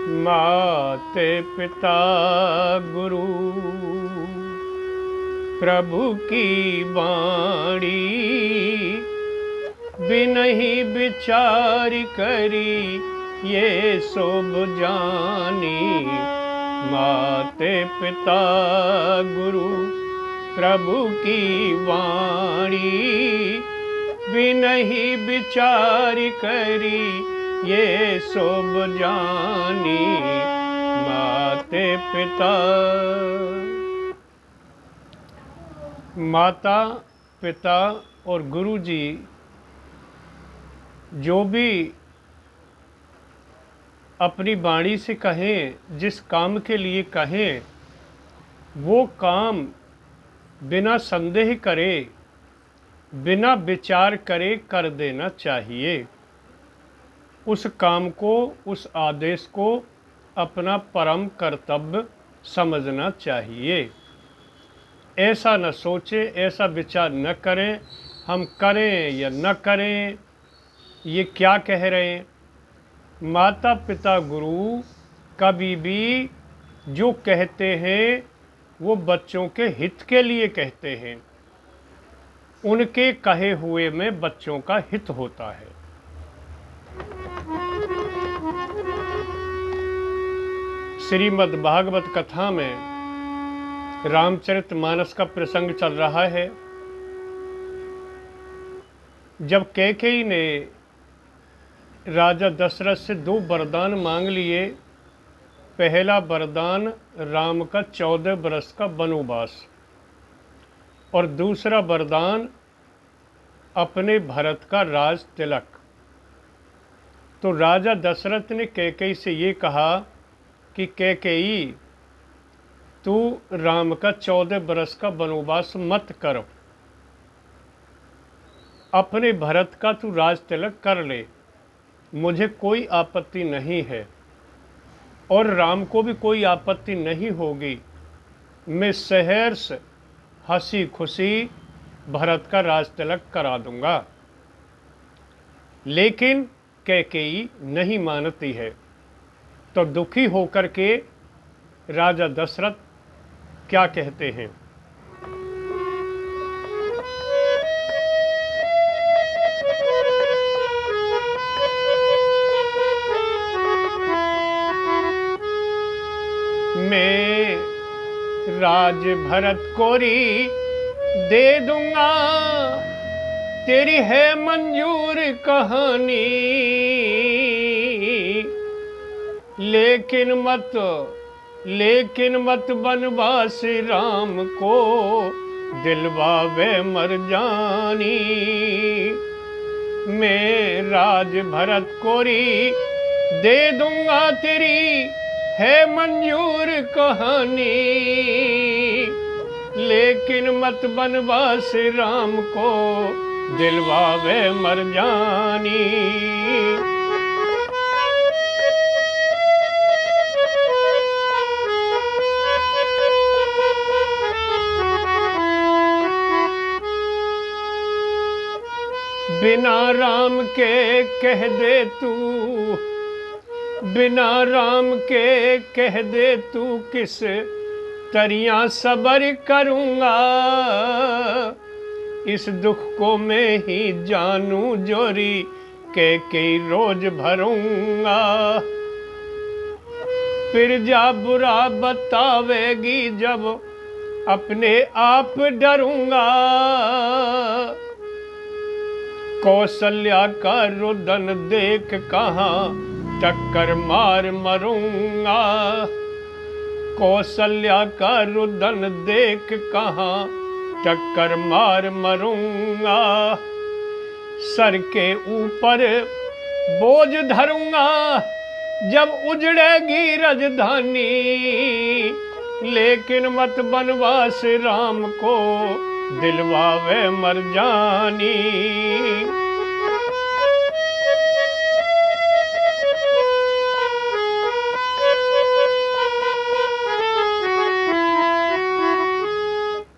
माते पिता गुरु प्रभु की वाणी, बिनहि विचार करी ये सोब जानी। माते पिता गुरु प्रभु की वाणी, बिनहि विचार करी ये सोब जानी। माते पिता, माता पिता और गुरु जी जो भी अपनी वाणी से कहें, जिस काम के लिए कहें, वो काम बिना संदेह करे, बिना विचार करे कर देना चाहिए। उस काम को, उस आदेश को अपना परम कर्तव्य समझना चाहिए। ऐसा न सोचे, ऐसा विचार न करें हम करें या न करें, ये क्या कह रहे हैं। माता पिता गुरु कभी भी जो कहते हैं वो बच्चों के हित के लिए कहते हैं। उनके कहे हुए में बच्चों का हित होता है। श्रीमद् भागवत कथा में रामचरितमानस का प्रसंग चल रहा है। जब कैकेयी ने राजा दशरथ से 2 वरदान मांग लिए। पहला वरदान राम का 14 वर्ष का वनवास और दूसरा वरदान अपने भरत का राज तिलक। तो राजा दशरथ ने कैकेयी से ये कहा कि कैकेयी, तू राम का 14 वर्ष का वनवास मत कर, अपने भरत का तू राज तिलक कर ले, मुझे कोई आपत्ति नहीं है और राम को भी कोई आपत्ति नहीं होगी। मैं सहर्ष हंसी खुशी भरत का राज तिलक करा दूंगा। लेकिन कैकेयी नहीं मानती है। तो दुखी होकर के राजा दशरथ क्या कहते हैं। मैं राज भरत कोरी दे दूंगा, तेरी है मंजूर कहानी। लेकिन मत बनवास राम को, दिलवावे मर जानी। मैं राज भरत कोरी दे दूंगा, तेरी है मंजूर कहानी। लेकिन मत बनवास राम को, दिलवावे मर जानी। बिना राम के कह दे तू, बिना राम के कह दे तू, किस तरियां सबर करूंगा। इस दुख को मैं ही जानू जोरी, कैकेयी रोज भरूंगा। फिर जा बुरा बतावेगी जब अपने आप डरूंगा। कौशल्या का रुदन देख कहाँ टक्कर मार मरूंगा। कौशल्या का रुदन देख कहाँ टक्कर मार मरूंगा। सर के ऊपर बोझ धरूंगा जब उजड़ेगी राजधानी। लेकिन मत बनवास राम को, दिलवावे मर जानी।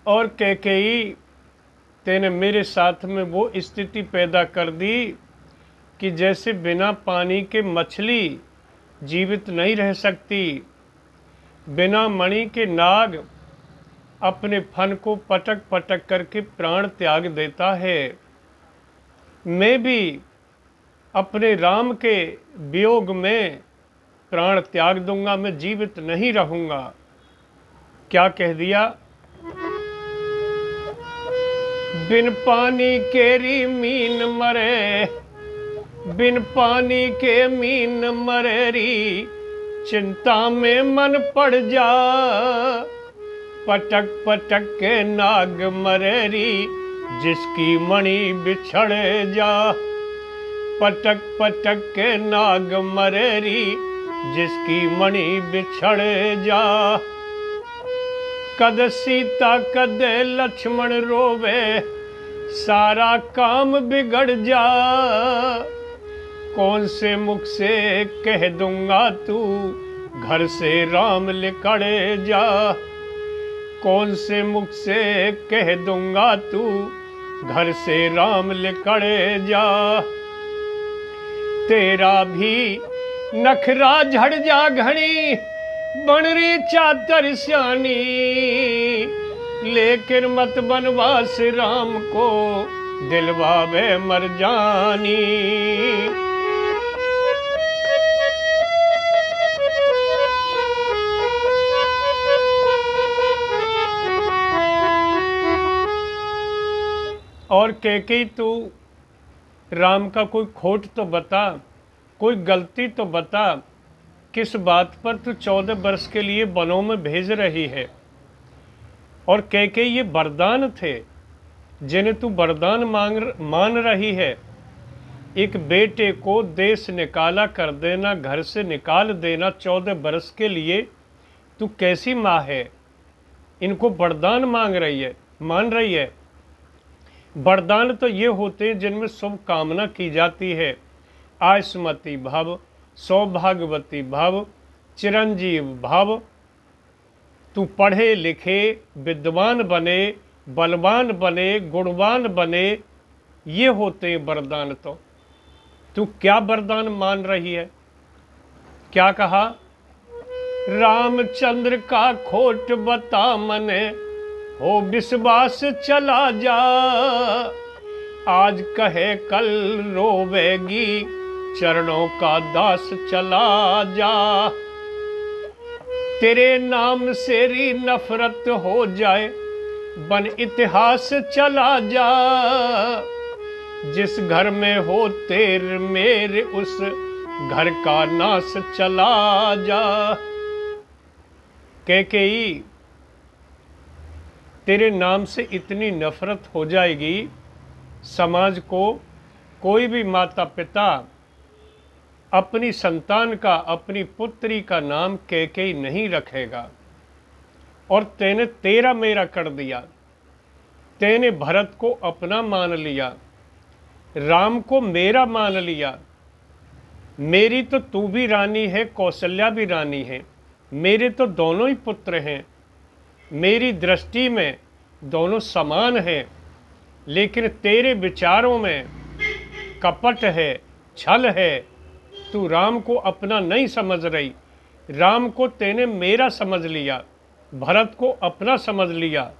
और कैकेयी, तेने मेरे साथ में वो स्थिति पैदा कर दी कि जैसे बिना पानी के मछली जीवित नहीं रह सकती। बिना मणि के नाग अपने फन को पटक पटक करके प्राण त्याग देता है। मैं भी अपने राम के वियोग में प्राण त्याग दूंगा, मैं जीवित नहीं रहूंगा। क्या कह दिया? बिन पानी केरी मीन मरे, बिन पानी के मीन मरेरी, चिंता में मन पड़ जा, पटक पटक के नाग मरेरी, जिसकी मणि बिछड़ जा। पटक पटक के नाग मरेरी, जिसकी मणि बिछड़ जा। कद सीता कद लक्ष्मण रोवे, सारा काम बिगड़ जा। कौन से मुख से कह दूंगा तू, घर से राम लिकड़े जा। कौन से मुख से कह दूंगा तू, घर से राम लिकड़े जा। तेरा भी नखरा झड़ जा घनी, बनरी चातर श्यानी, लेकिन मत बनवास राम को, दिलवावे मर जानी। और कैकेयी तू राम का कोई खोट तो बता, कोई गलती तो बता, किस बात पर तू 14 वर्ष के लिए वनों में भेज रही है। और कैकेयी ये वरदान थे जिन्हें तू वरदान मान रही है। एक बेटे को देश निकाला कर देना, घर से निकाल देना 14 वर्ष के लिए, तू कैसी माँ है? इनको वरदान मान रही है। वरदान तो ये होते हैं जिनमें शुभ कामना की जाती है। आयुष्मती भव, सौभाग्यवती भव, चिरंजीव भव। तू पढ़े लिखे, विद्वान बने, बलवान बने, गुणवान बने, ये होते हैं वरदान। तो तू क्या वरदान मान रही है? क्या कहा? रामचंद्र का खोट बता मने, हो विश्वास चला जा। आज कहे कल रोवेगी, चरणों का दास चला जा। तेरे नाम से री नफरत हो जाए, बन इतिहास चला जा। जिस घर में हो तेरे मेरे, उस घर का नाश चला जा। कैकेयी, तेरे नाम से इतनी नफरत हो जाएगी, समाज को कोई भी माता पिता अपनी संतान का, अपनी पुत्री का नाम कैकेयी नहीं रखेगा। और तेने तेरा मेरा कर दिया। तेने भरत को अपना मान लिया, राम को मेरा मान लिया। मेरी तो तू भी रानी है, कौशल्या भी रानी है। मेरे तो दोनों ही पुत्र हैं। मेरी दृष्टि में दोनों समान हैं। लेकिन तेरे विचारों में कपट है, छल है। तू राम को अपना नहीं समझ रही। राम को तेने मेरा समझ लिया, भरत को अपना समझ लिया।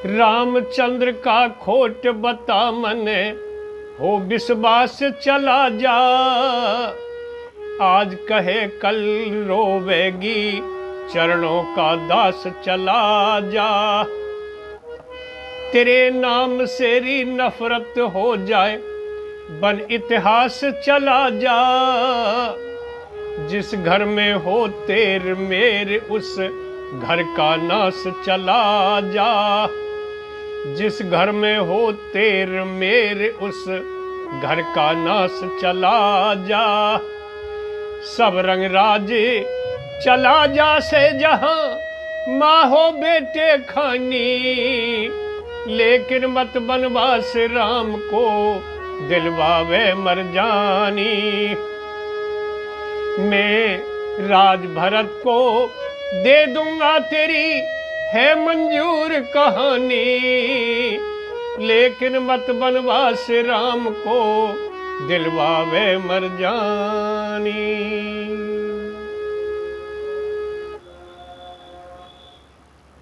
रामचंद्र का खोट बता मने, हो विश्वास चला जा। आज कहे कल रोवेगी, चरणों का दास चला जा। तेरे नाम से री नफरत हो जाए, बन इतिहास चला जा। जिस घर में हो तेरे मेरे, उस घर का नाश चला जा। जिस घर में हो तेरे मेरे, उस घर का नाश चला जा। सब रंग राजे चला जा से जहां, माँ हो बेटे खानी। लेकिन मत बनवास राम को, दिलवावे मर जानी। मैं राज भरत को दे दूंगा, तेरी है मंजूर कहानी। लेकिन मत बनवास राम को, दिलवावे मर जानी।